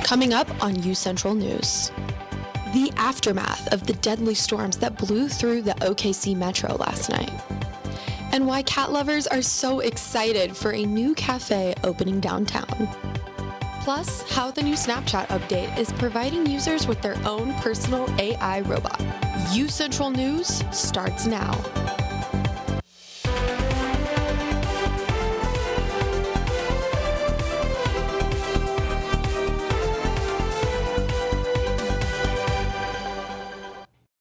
Coming up on UCentral News. The aftermath of the deadly storms that blew through the OKC Metro last night. And why cat lovers are so excited for a new cafe opening downtown. Plus, how the new Snapchat update is providing users with their own personal AI robot. UCentral News starts now.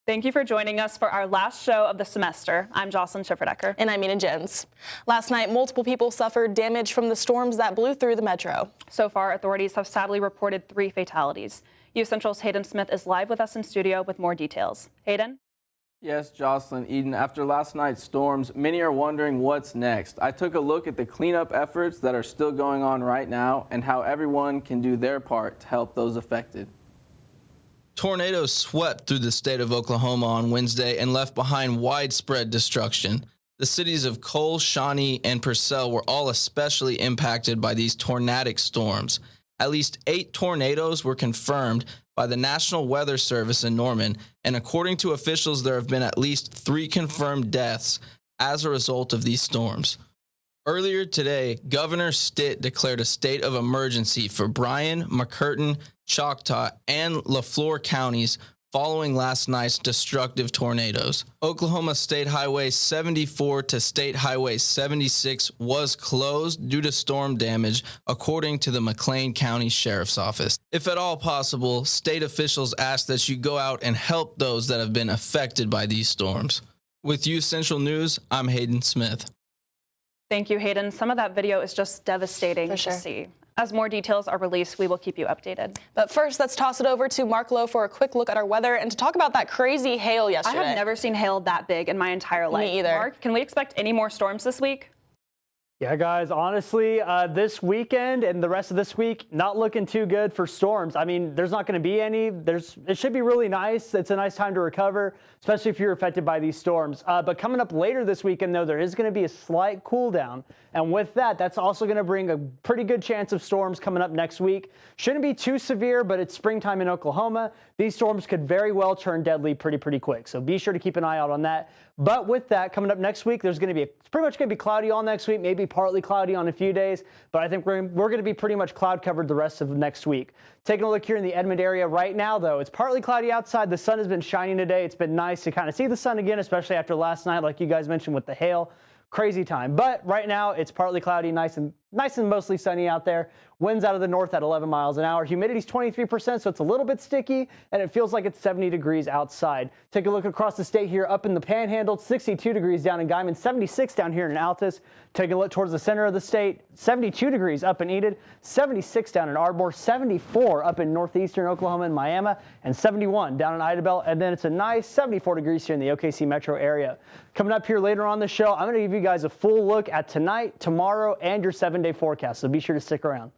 Thank you for joining us for our last show of the semester. I'm Jocelyn Schifferdecker. And I'm Mina Jens. Last night, multiple people suffered damage from the storms that blew through the metro. So far, authorities have sadly reported 3 fatalities. UCentral's Hayden Smith is live with us in studio with more details. Hayden? Yes, Jocelyn, Eden. After last night's storms, many are wondering what's next. I took a look at the cleanup efforts that are still going on right now and how everyone can do their part to help those affected. Tornadoes swept through the state of Oklahoma on Wednesday and left behind widespread destruction. The cities of Cole, Shawnee, and Purcell were all especially impacted by these tornadic storms. At least 8 tornadoes were confirmed by the National Weather Service in Norman, and according to officials, there have been at least 3 confirmed deaths as a result of these storms. Earlier today, Governor Stitt declared a state of emergency for Bryan, McCurtain, Choctaw, and LaFleur counties following last night's destructive tornadoes. Oklahoma State Highway 74 to State Highway 76 was closed due to storm damage, according to the McLean County Sheriff's Office. If at all possible, state officials ask that you go out and help those that have been affected by these storms. With UCentral News, I'm Hayden Smith. Thank you, Hayden. Some of that video is just devastating to see. As more details are released, we will keep you updated. But first, let's toss it over to Mark Lowe for a quick look at our weather and to talk about that crazy hail yesterday. I have never seen hail that big in my entire life. Me either. Mark, can we expect any more storms this week? Yeah, guys, honestly, this weekend and the rest of this week, not looking too good for storms. I mean, there's not going to be any. It should be really nice. It's a nice time to recover, especially if you're affected by these storms. But coming up later this weekend, though, there is going to be a slight cool down. And with that, that's also going to bring a pretty good chance of storms coming up next week. Shouldn't be too severe, but it's springtime in Oklahoma. These storms could very well turn deadly pretty quick. So be sure to keep an eye out on that. But with that, coming up next week, it's pretty much going to be cloudy all next week, maybe partly cloudy on a few days. But I think we're going to be pretty much cloud covered the rest of next week. Taking a look here in the Edmond area right now, though, it's partly cloudy outside. The sun has been shining today. It's been nice to kind of see the sun again, especially after last night, like you guys mentioned with the hail. Crazy time. But right now, it's partly cloudy, nice and mostly sunny out there. Winds out of the north at 11 miles an hour. Humidity's 23%, so it's a little bit sticky, and it feels like it's 70 degrees outside. Take a look across the state here, up in the Panhandle, 62 degrees down in Guyman, 76 down here in Altus. Take a look towards the center of the state, 72 degrees up in Enid, 76 down in Ardmore, 74 up in northeastern Oklahoma and Miami, and 71 down in Idabel. And then it's a nice 74 degrees here in the OKC metro area. Coming up here later on the show, I'm going to give you guys a full look at tonight, tomorrow, and your 7-day forecast, so be sure to stick around.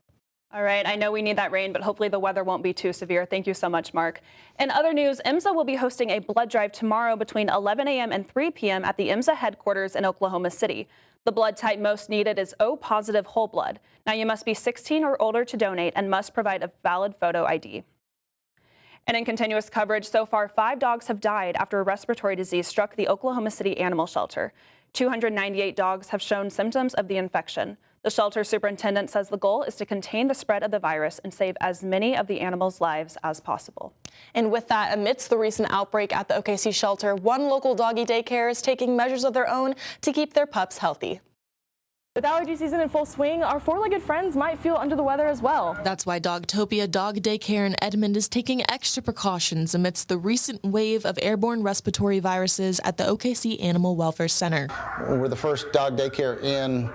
All right, I know we need that rain, but hopefully the weather won't be too severe. Thank you so much, Mark. In other news, IMSA will be hosting a blood drive tomorrow between 11 a.m. and 3 p.m. at the IMSA headquarters in Oklahoma City. The blood type most needed is O-positive whole blood. Now, you must be 16 or older to donate and must provide a valid photo ID. And in continuous coverage, so far, 5 dogs have died after a respiratory disease struck the Oklahoma City Animal Shelter. 298 dogs have shown symptoms of the infection. The shelter superintendent says the goal is to contain the spread of the virus and save as many of the animals' lives as possible. And with that, amidst the recent outbreak at the OKC shelter, one local doggy daycare is taking measures of their own to keep their pups healthy. With allergy season in full swing, our four-legged friends might feel under the weather as well. That's why Dogtopia Dog Daycare in Edmond is taking extra precautions amidst the recent wave of airborne respiratory viruses at the OKC Animal Welfare Center. We're the first dog daycare in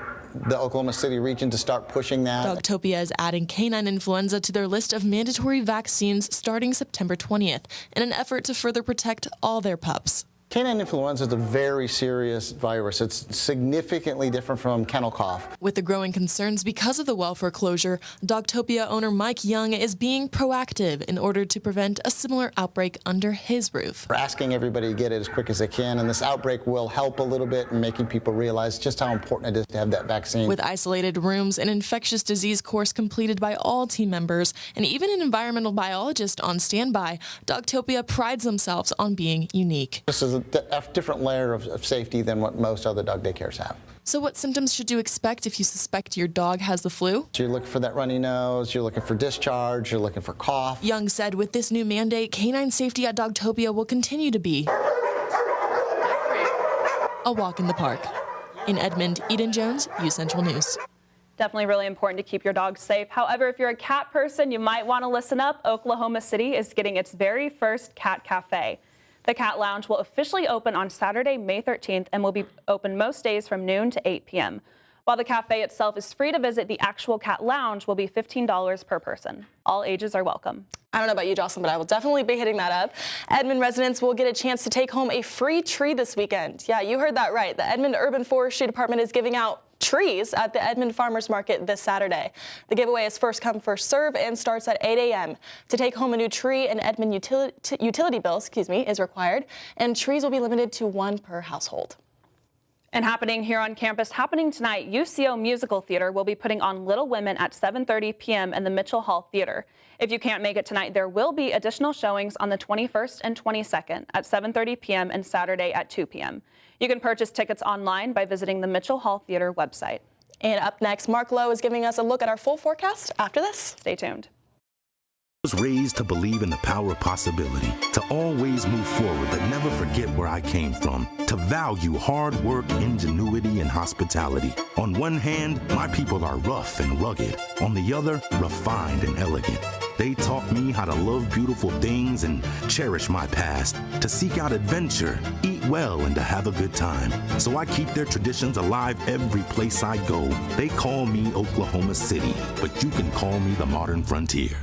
the Oklahoma City region to start pushing that. Dogtopia is adding canine influenza to their list of mandatory vaccines starting September 20th in an effort to further protect all their pups. Canine influenza is a very serious virus. It's significantly different from kennel cough. With the growing concerns because of the welfare closure, Dogtopia owner Mike Young is being proactive in order to prevent a similar outbreak under his roof. We're asking everybody to get it as quick as they can, and this outbreak will help a little bit in making people realize just how important it is to have that vaccine. With isolated rooms, an infectious disease course completed by all team members, and even an environmental biologist on standby, Dogtopia prides themselves on being unique. This is a different layer of safety than what most other dog daycares have. So what symptoms should you expect if you suspect your dog has the flu? So you're looking for that runny nose, you're looking for discharge, you're looking for cough. Young said with this new mandate, canine safety at Dogtopia will continue to be a walk in the park. In Edmond, Eden Jones, UCentral News. Definitely really important to keep your dog safe. However, if you're a cat person, you might want to listen up. Oklahoma City is getting its very first cat cafe. The Cat Lounge will officially open on Saturday, May 13th, and will be open most days from noon to 8 p.m. While the cafe itself is free to visit, the actual Cat Lounge will be $15 per person. All ages are welcome. I don't know about you, Jocelyn, but I will definitely be hitting that up. Edmond residents will get a chance to take home a free tree this weekend. Yeah, you heard that right. The Edmond Urban Forestry Department is giving out trees at the Edmond Farmers Market this Saturday. The giveaway is first come, first serve and starts at 8 a.m. To take home a new tree, an Edmond utility bill, is required, and trees will be limited to one per household. And happening here on campus, happening tonight, UCO Musical Theater will be putting on Little Women at 7:30 p.m. in the Mitchell Hall Theater. If you can't make it tonight, there will be additional showings on the 21st and 22nd at 7:30 p.m. and Saturday at 2 p.m. You can purchase tickets online by visiting the Mitchell Hall Theater website. And up next, Mark Lowe is giving us a look at our full forecast after this. Stay tuned. I was raised to believe in the power of possibility, to always move forward but never forget where I came from, to value hard work, ingenuity, and hospitality. On one hand, my people are rough and rugged. On the other, refined and elegant. They taught me how to love beautiful things and cherish my past, to seek out adventure, eat well, and to have a good time. So I keep their traditions alive every place I go. They call me Oklahoma City, but you can call me the modern frontier.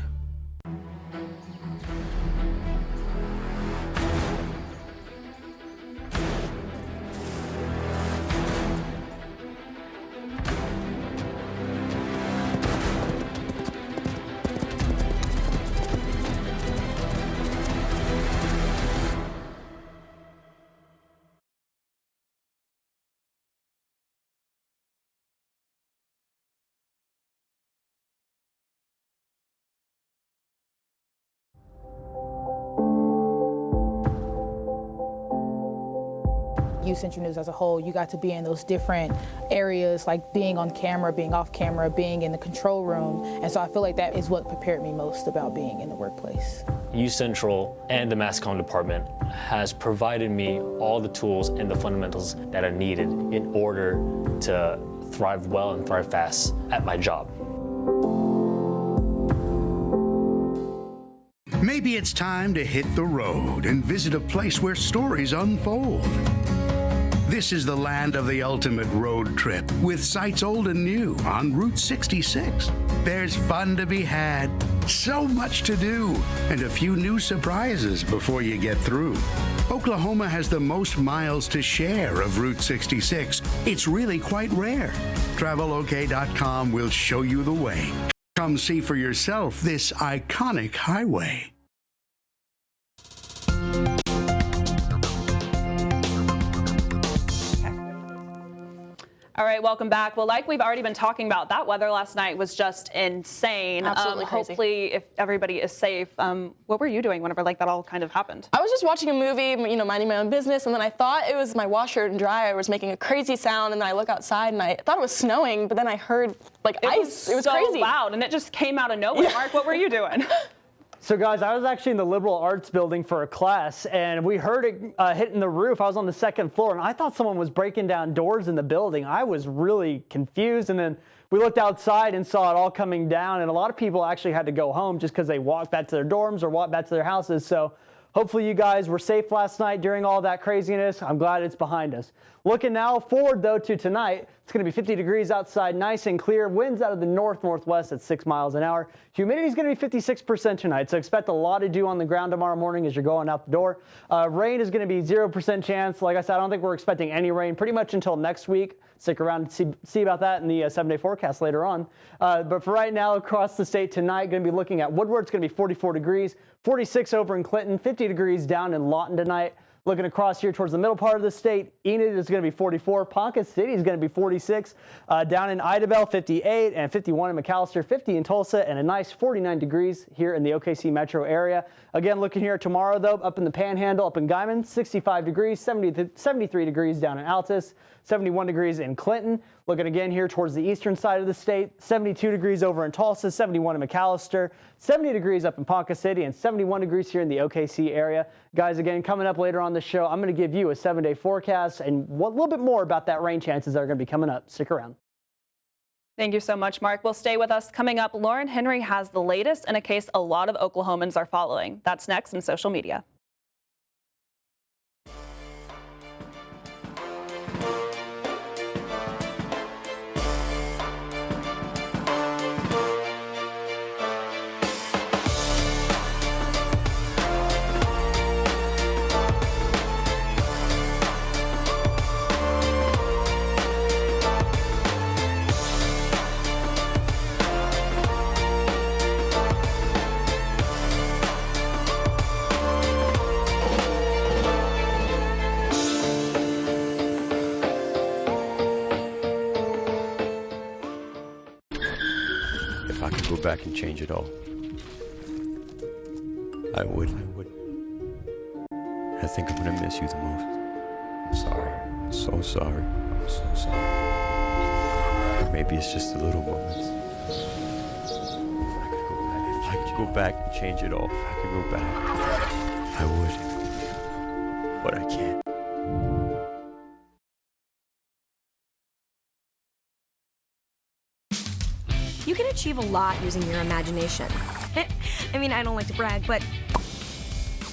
UCentral News as a whole, you got to be in those different areas, like being on camera, being off camera, being in the control room. And so I feel like that is what prepared me most about being in the workplace. UCentral and the mass comm department has provided me all the tools and the fundamentals that are needed in order to thrive well and thrive fast at my job. Maybe it's time to hit the road and visit a place where stories unfold. This is the land of the ultimate road trip, with sights old and new on Route 66. There's fun to be had, so much to do, and a few new surprises before you get through. Oklahoma has the most miles to share of Route 66. It's really quite rare. TravelOK.com will show you the way. Come see for yourself this iconic highway. All right, welcome back. Well, like we've already been talking about, that weather last night was just insane. Absolutely crazy. Hopefully, if everybody is safe. What were you doing whenever that all kind of happened? I was just watching a movie, minding my own business, and then I thought it was my washer and dryer was making a crazy sound, and then I look outside and I thought it was snowing, but then I heard ice. It was so crazy. loud, and it just came out of nowhere. Yeah. Mark, what were you doing? So guys, I was actually in the liberal arts building for a class, and we heard it hitting the roof. I was on the second floor, and I thought someone was breaking down doors in the building. I was really confused, and then we looked outside and saw it all coming down, and a lot of people actually had to go home just because they walked back to their dorms or walked back to their houses. So hopefully you guys were safe last night during all that craziness. I'm glad it's behind us. Looking now forward, though, to tonight. It's going to be 50 degrees outside, nice and clear. Winds out of the north-northwest at 6 miles an hour. Humidity is going to be 56% tonight, so expect a lot of dew on the ground tomorrow morning as you're going out the door. Rain is going to be 0% chance. Like I said, I don't think we're expecting any rain pretty much until next week. Stick around to see about that in the 7-day forecast later on. But for right now, across the state tonight, going to be looking at Woodward. It's going to be 44 degrees, 46 over in Clinton, 50 degrees down in Lawton tonight. Looking across here towards the middle part of the state, Enid is going to be 44. Ponca City is going to be 46. Down in Idabel, 58, and 51 in McAllister, 50 in Tulsa, and a nice 49 degrees here in the OKC metro area. Again, looking here tomorrow, though, up in the Panhandle, up in Guyman, 65 degrees, 73 degrees down in Altus, 71 degrees in Clinton. Looking again here towards the eastern side of the state, 72 degrees over in Tulsa, 71 in McAllister, 70 degrees up in Ponca City, and 71 degrees here in the OKC area. Guys, again, coming up later on the show, I'm going to give you a 7-day forecast and a little bit more about that rain chances that are going to be coming up. Stick around. Thank you so much, Mark. Well, stay with us. Coming up, Lauren Henry has the latest in a case a lot of Oklahomans are following. That's next in social media. If I could go back and change it all, I would. I think I'm gonna miss you the most. I'm sorry. I'm so sorry. I'm so sorry. Maybe it's just the little moments. If I could go back and change it all, if I could go back, I would. But I can't. You can achieve a lot using your imagination. I mean, I don't like to brag, but...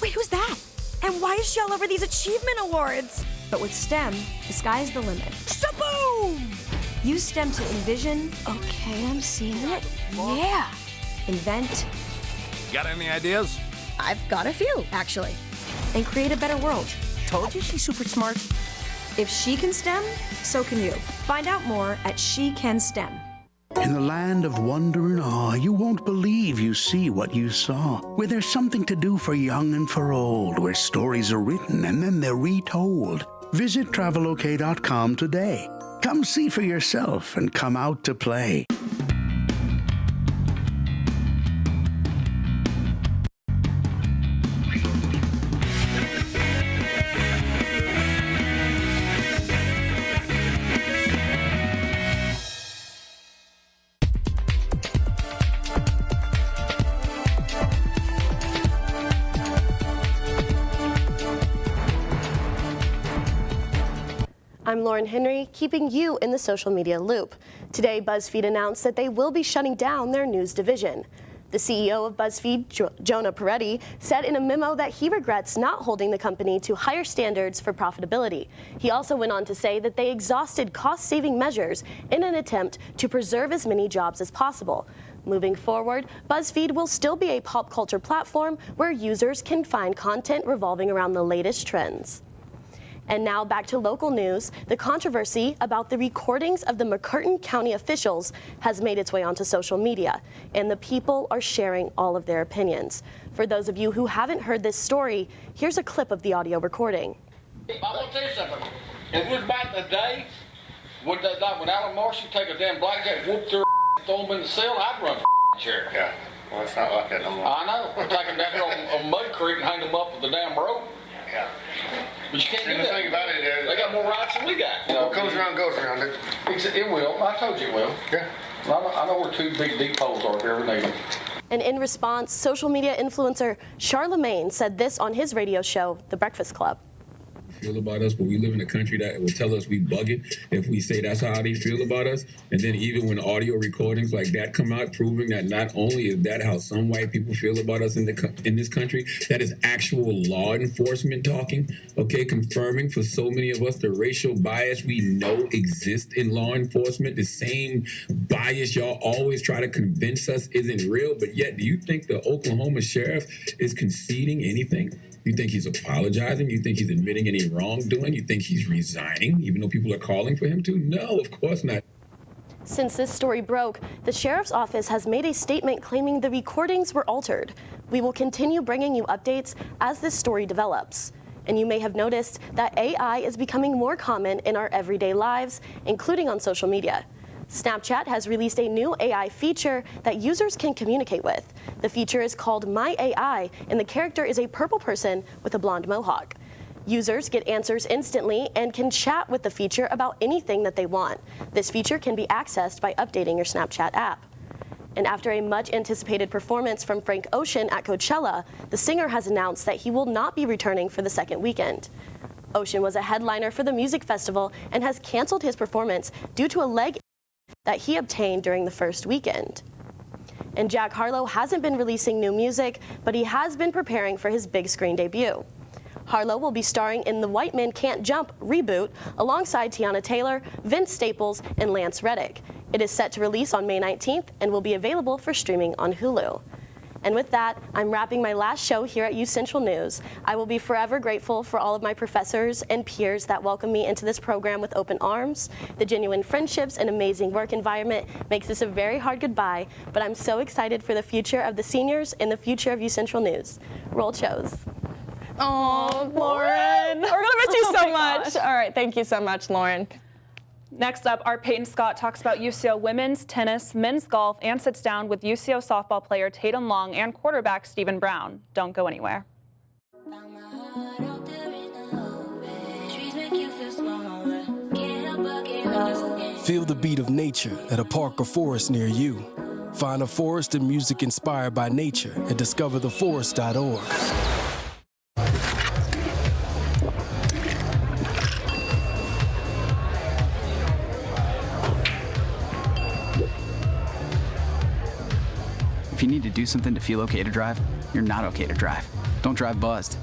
Wait, who's that? And why is she all over these achievement awards? But with STEM, the sky's the limit. Shaboom! Use STEM to envision... Okay, I'm seeing it. Yeah. Invent... Got any ideas? I've got a few, actually. And create a better world. Told you she's super smart. If she can STEM, so can you. Find out more at She Can STEM. In the land of wonder and awe, you won't believe you see what you saw. Where there's something to do for young and for old, where stories are written and then they're retold. Visit travelok.com today. Come see for yourself and come out to play. I'm Lauren Henry, keeping you in the social media loop. Today, BuzzFeed announced that they will be shutting down their news division. The CEO of BuzzFeed, Jonah Peretti, said in a memo that he regrets not holding the company to higher standards for profitability. He also went on to say that they exhausted cost-saving measures in an attempt to preserve as many jobs as possible. Moving forward, BuzzFeed will still be a pop culture platform where users can find content revolving around the latest trends. And now back to local news. The controversy about the recordings of the McCurtain County officials has made its way onto social media, and the people are sharing all of their opinions. For those of you who haven't heard this story, here's a clip of the audio recording. I want to tell you something. If it was back in the day, would when Alan Marshall take a damn blackjack, whoop their and throw them in the cell, I'd run for chair. Yeah, well, it's not like that no more. I know. We'll take them down here on Mud Creek and hang them up with the damn rope. Yeah. But you can't do that. The thing about it is, they got more rights than we got. You know, what goes around goes around. It will. I told you it will. Yeah. I know where two big deep holes are if you ever need them. And in response, social media influencer Charlemagne said this on his radio show, The Breakfast Club. feel about us, but we live in a country that will tell us we bugging if we say that's how they feel about us. And then even when audio recordings like that come out, proving that not only is that how some white people feel about us in this country, that is actual law enforcement talking, okay, confirming for so many of us the racial bias we know exists in law enforcement, the same bias y'all always try to convince us isn't real, but yet do you think the Oklahoma sheriff is conceding anything? You think he's apologizing? You think he's admitting any wrongdoing? You think he's resigning, even though people are calling for him to? No, of course not. Since this story broke, the sheriff's office has made a statement claiming the recordings were altered. We will continue bringing you updates as this story develops. And you may have noticed that AI is becoming more common in our everyday lives, including on social media. Snapchat has released a new AI feature that users can communicate with. The feature is called My AI, and the character is a purple person with a blonde mohawk. Users get answers instantly and can chat with the feature about anything that they want. This feature can be accessed by updating your Snapchat app. And after a much-anticipated performance from Frank Ocean at Coachella, the singer has announced that he will not be returning for the second weekend. Ocean was a headliner for the music festival and has canceled his performance due to a leg that he obtained during the first weekend. And Jack Harlow hasn't been releasing new music, but he has been preparing for his big screen debut. Harlow will be starring in the White Men Can't Jump reboot alongside Tiana Taylor, Vince Staples, and Lance Reddick. It is set to release on May 19th and will be available for streaming on Hulu. And with that, I'm wrapping my last show here at UCentral News. I will be forever grateful for all of my professors and peers that welcome me into this program with open arms. The genuine friendships and amazing work environment makes this a very hard goodbye, but I'm so excited for the future of the seniors and the future of UCentral News. Roll shows. Oh, Lauren. We're going to miss you so much. All right, thank you so much, Lauren. Next up, our Peyton Scott talks about UCO women's tennis, men's golf, and sits down with UCO softball player Tatum Long and quarterback Stephen Brown. Don't go anywhere. Feel the beat of nature at a park or forest near you. Find a forest and music inspired by nature at discovertheforest.org. If you need to do something to feel okay to drive, you're not okay to drive. Don't drive buzzed.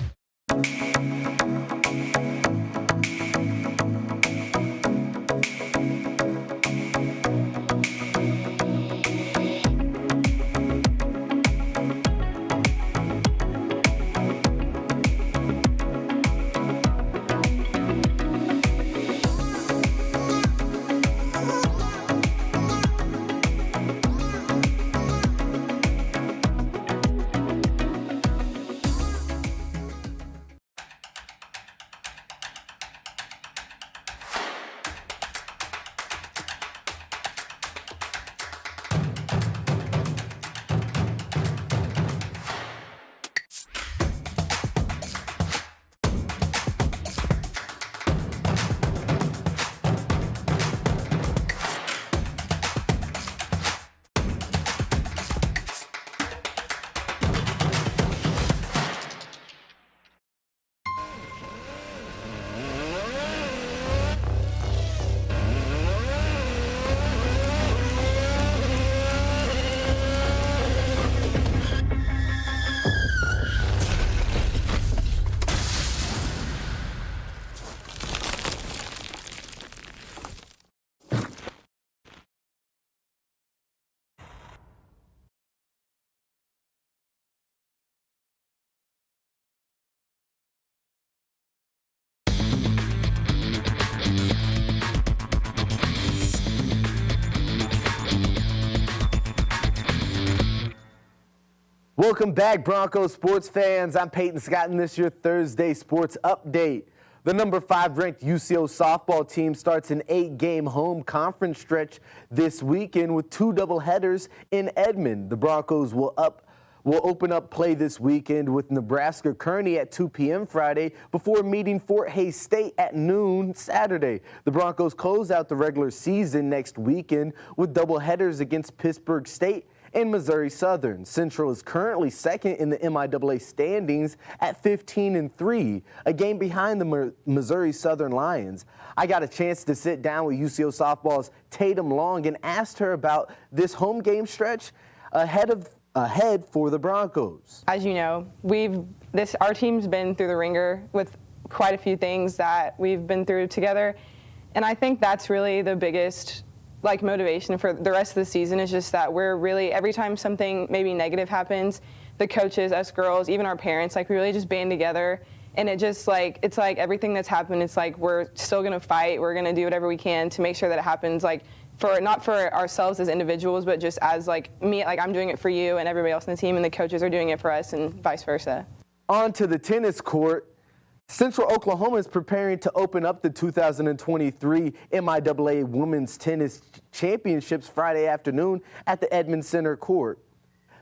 Welcome back, Broncos sports fans. I'm Peyton Scott, and this is your Thursday Sports Update. The number 5 ranked UCO softball team starts an 8-game home conference stretch this weekend with 2 doubleheaders in Edmond. The Broncos will open up play this weekend with Nebraska Kearney at 2 p.m. Friday before meeting Fort Hays State at noon Saturday. The Broncos close out the regular season next weekend with doubleheaders against Pittsburgh State and Missouri Southern. Central is currently second in the MIAA standings at 15-3, a game behind the Missouri Southern Lions. I got a chance to sit down with UCO softball's Tatum Long and asked her about this home game stretch ahead for the Broncos. As you know, our team's been through the ringer with quite a few things that we've been through together, and I think that's really the biggest motivation for the rest of the season is just that we're really, every time something maybe negative happens, the coaches, us girls, even our parents, we really just band together, and it just it's everything that's happened, it's we're still gonna fight, we're gonna do whatever we can to make sure that it happens, not for ourselves as individuals, but just as me, I'm doing it for you and everybody else on the team, and the coaches are doing it for us, and vice versa. On to the tennis court. Central Oklahoma is preparing to open up the 2023 MIAA Women's Tennis Championships Friday afternoon at the Edmond Center Court.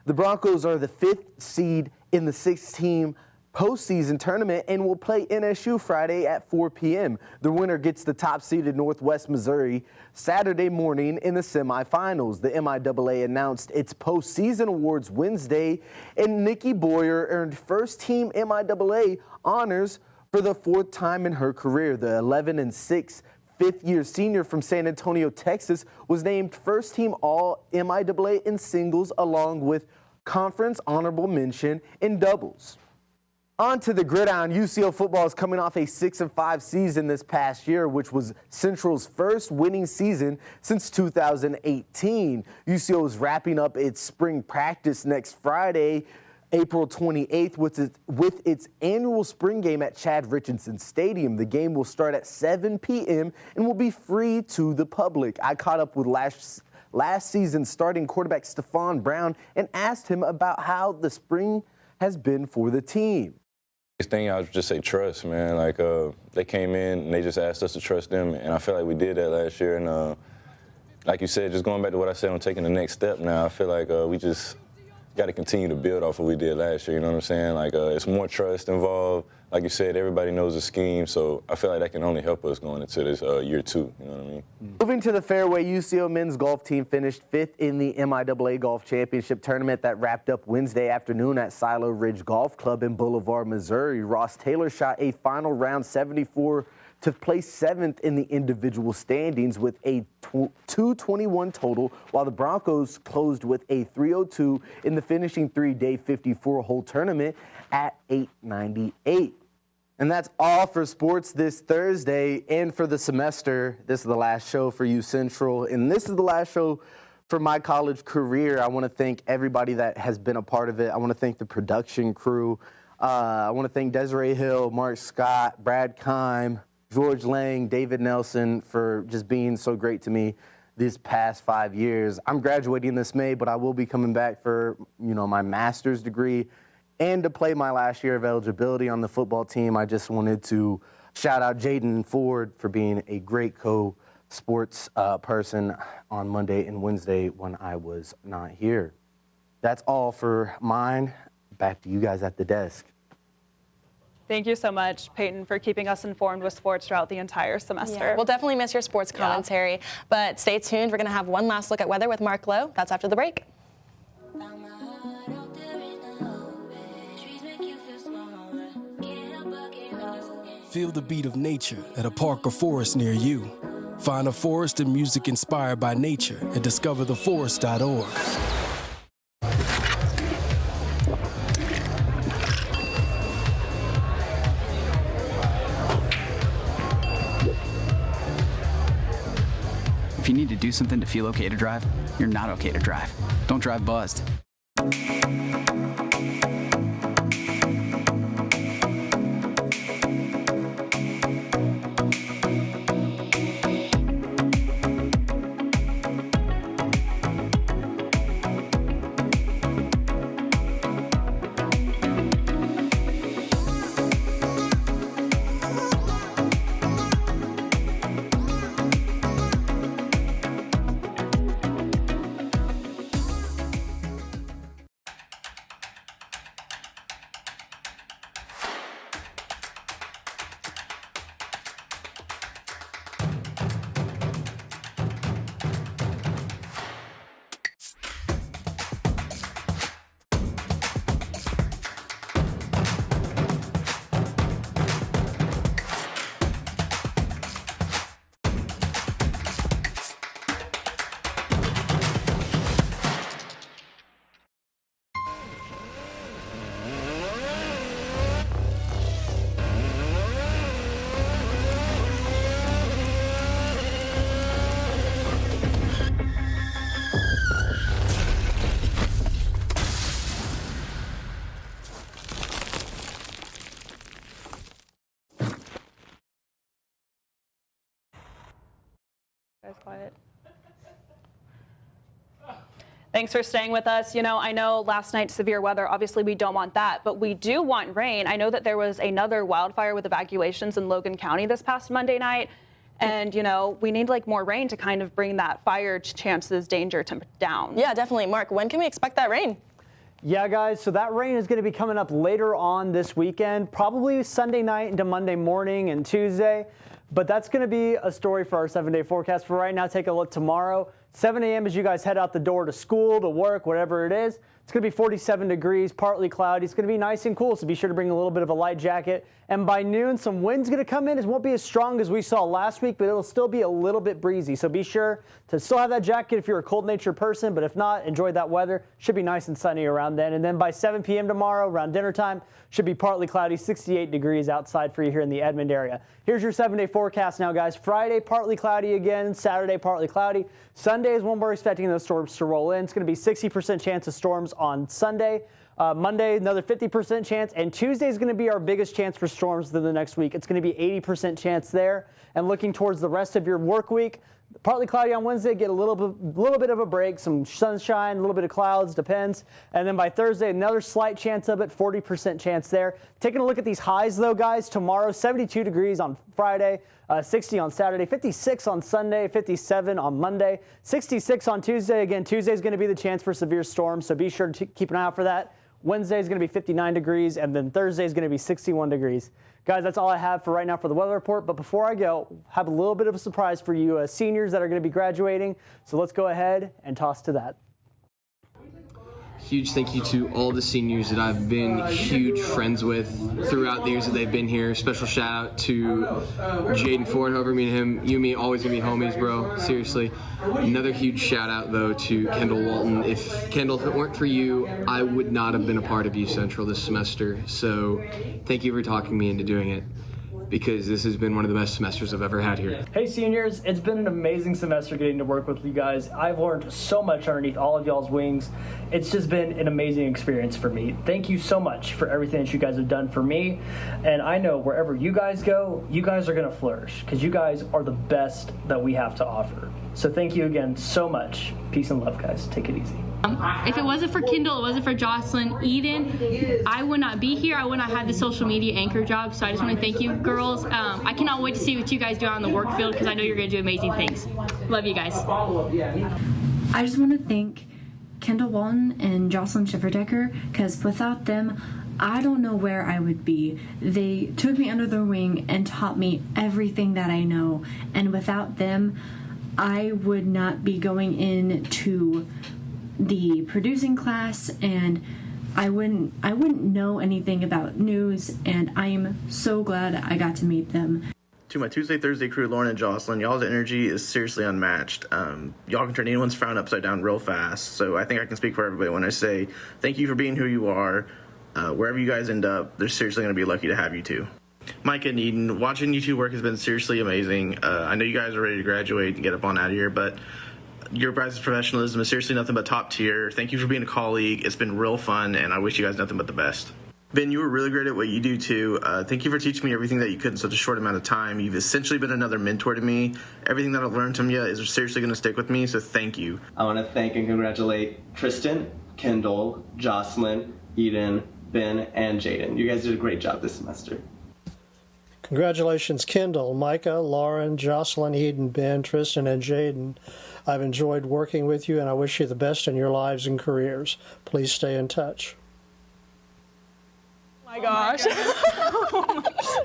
The Broncos are the 5th seed in the 6-team postseason tournament and will play NSU Friday at 4 p.m. The winner gets the top-seeded Northwest Missouri Saturday morning in the semifinals. The MIAA announced its postseason awards Wednesday, and Nikki Boyer earned first-team MIAA honors for the 4th time in her career. The 11-6 fifth-year senior from San Antonio, Texas, was named first-team All-MIAA in singles, along with conference honorable mention in doubles. On to the gridiron. UCO football is coming off a 6-5 season this past year, which was Central's first winning season since 2018. UCO is wrapping up its spring practice next Friday, April 28th, with its annual spring game at Chad Richardson Stadium. The game will start at 7 p.m. and will be free to the public. I caught up with last season's starting quarterback Stephon Brown and asked him about how the spring has been for the team. Biggest thing I would just say trust, man. They came in and they just asked us to trust them, and I feel like we did that last year. And like you said, just going back to what I said on taking the next step now, I feel like we just got to continue to build off what we did last year, you know what I'm saying? It's more trust involved. Like you said, everybody knows the scheme, so I feel like that can only help us going into this year 2, you know what I mean? Moving to the fairway, UCO men's golf team finished 5th in the MIAA Golf Championship tournament that wrapped up Wednesday afternoon at Silo Ridge Golf Club in Boulevard, Missouri. Ross Taylor shot a final round 74 to place 7th in the individual standings with a 221 total, while the Broncos closed with a 302 in the finishing 3-day 54-hole tournament at 898. And that's all for sports this Thursday and for the semester. This is the last show for UCentral, and this is the last show for my college career. I want to thank everybody that has been a part of it. I want to thank the production crew. I want to thank Desiree Hill, Mark Scott, Brad Kime, George Lang, David Nelson for just being so great to me these past 5 years. I'm graduating this May, but I will be coming back for, my master's degree and to play my last year of eligibility on the football team. I just wanted to shout out Jaden Ford for being a great co-sports person on Monday and Wednesday when I was not here. That's all for mine. Back to you guys at the desk. Thank you so much, Peyton, for keeping us informed with sports throughout the entire semester. Yeah, we'll definitely miss your sports commentary, but stay tuned. We're going to have one last look at weather with Mark Lowe. That's after the break. Feel the beat of nature at a park or forest near you. Find a forest and music inspired by nature at discovertheforest.org. If you need to do something to feel okay to drive, you're not okay to drive. Don't drive buzzed. Thanks for staying with us. You know, I know last night severe weather, obviously we don't want that, but we do want rain. I know that there was another wildfire with evacuations in Logan County this past Monday night. And, you know, we need like more rain to kind of bring that fire chances danger down. Yeah, definitely. Mark, when can we expect that rain? Yeah, guys, so that rain is going to be coming up later on this weekend, probably Sunday night into Monday morning and Tuesday. But that's going to be a story for our 7-day forecast. For right now, take a look tomorrow. 7 a.m. as you guys head out the door to school, to work, whatever it is. It's going to be 47 degrees, partly cloudy. It's going to be nice and cool, so be sure to bring a little bit of a light jacket. And by noon, some wind's going to come in. It won't be as strong as we saw last week, but it'll still be a little bit breezy. So be sure to still have that jacket if you're a cold-natured person, but if not, enjoy that weather. Should be nice and sunny around then. And then by 7 p.m. tomorrow, around dinner time, should be partly cloudy, 68 degrees outside for you here in the Edmond area. Here's your 7-day forecast now, guys. Friday, partly cloudy again. Saturday, partly cloudy. Sunday is when we're expecting those storms to roll in. It's going to be 60% chance of storms on Sunday. Monday, another 50% chance. And Tuesday is going to be our biggest chance for storms within the next week. It's going to be 80% chance there. And looking towards the rest of your work week, partly cloudy on Wednesday, get a little bit of a break, some sunshine, a little bit of clouds, depends. And then by Thursday, another slight chance of it, 40% chance there. Taking a look at these highs, though, guys, tomorrow, 72 degrees on Friday, 60 on Saturday, 56 on Sunday, 57 on Monday, 66 on Tuesday. Again, Tuesday is going to be the chance for severe storms, so be sure to keep an eye out for that. Wednesday is going to be 59 degrees, and then Thursday is going to be 61 degrees. Guys, that's all I have for right now for the weather report. But before I go, I have a little bit of a surprise for you seniors that are going to be graduating. So let's go ahead and toss to that. Huge thank you to all the seniors that I've been huge friends with throughout the years that they've been here. Special shout out to Jaden Ford, however me and him, you and me, always gonna be homies, bro. Seriously. Another huge shout out though to Kendall Walton. If it weren't for you, I would not have been a part of UCentral this semester. So thank you for talking me into doing it, because this has been one of the best semesters I've ever had here. Hey seniors, it's been an amazing semester getting to work with you guys. I've learned so much underneath all of y'all's wings. It's just been an amazing experience for me. Thank you so much for everything that you guys have done for me. And I know wherever you guys go, you guys are gonna flourish, because you guys are the best that we have to offer. So thank you again so much. Peace and love, guys. Take it easy. If it wasn't for Kendall, it wasn't for Jocelyn, Eden, I would not be here. I would not have the social media anchor job. So I just want to thank you, girls. I cannot wait to see what you guys do out on the work field, because I know you're going to do amazing things. Love you guys. I just want to thank Kendall Walton and Jocelyn Schifferdecker, because without them, I don't know where I would be. They took me under their wing and taught me everything that I know. And without them, I would not be going into the producing class, and I wouldn't know anything about news, and I am so glad I got to meet them. To my Tuesday, Thursday crew, Lauren and Jocelyn, y'all's energy is seriously unmatched. Y'all can turn anyone's frown upside down real fast, so I think I can speak for everybody when I say thank you for being who you are. Wherever you guys end up, they're seriously going to be lucky to have you too. Micah and Eden, watching you two work has been seriously amazing. I know you guys are ready to graduate and get up on out of here, but your guys' professionalism is seriously nothing but top tier. Thank you for being a colleague. It's been real fun, and I wish you guys nothing but the best. Ben, you were really great at what you do, too. Thank you for teaching me everything that you could in such a short amount of time. You've essentially been another mentor to me. Everything that I've learned from you is seriously going to stick with me, so thank you. I want to thank and congratulate Tristan, Kendall, Jocelyn, Eden, Ben, and Jaden. You guys did a great job this semester. Congratulations, Kendall, Micah, Lauren, Jocelyn, Eden, Ben, Tristan, and Jaden. I've enjoyed working with you, and I wish you the best in your lives and careers. Please stay in touch. Oh my gosh.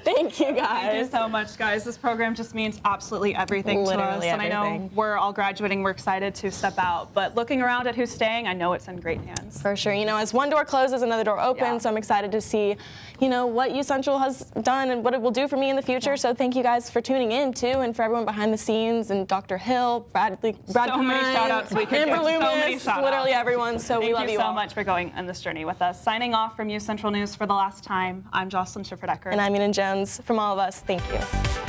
Thank you, guys. Thank you so much, guys. This program just means absolutely everything to us. And I know we're all graduating. We're excited to step out. But looking around at who's staying, I know it's in great hands. For sure. You know, as one door closes, another door opens. So I'm excited to see, you know, what UCentral has done and what it will do for me in the future. So thank you guys for tuning in, too, and for everyone behind the scenes, and Dr. Hill, Brad so many shout-outs we could Amber give. Loomis, So many shout-outs. literally everyone. So we love you all. Thank you so much for going on this journey with us. Signing off from UCentral News for the last time, I'm Jocelyn Schifferdecker. And I'm Eden Jones. From all of us, thank you.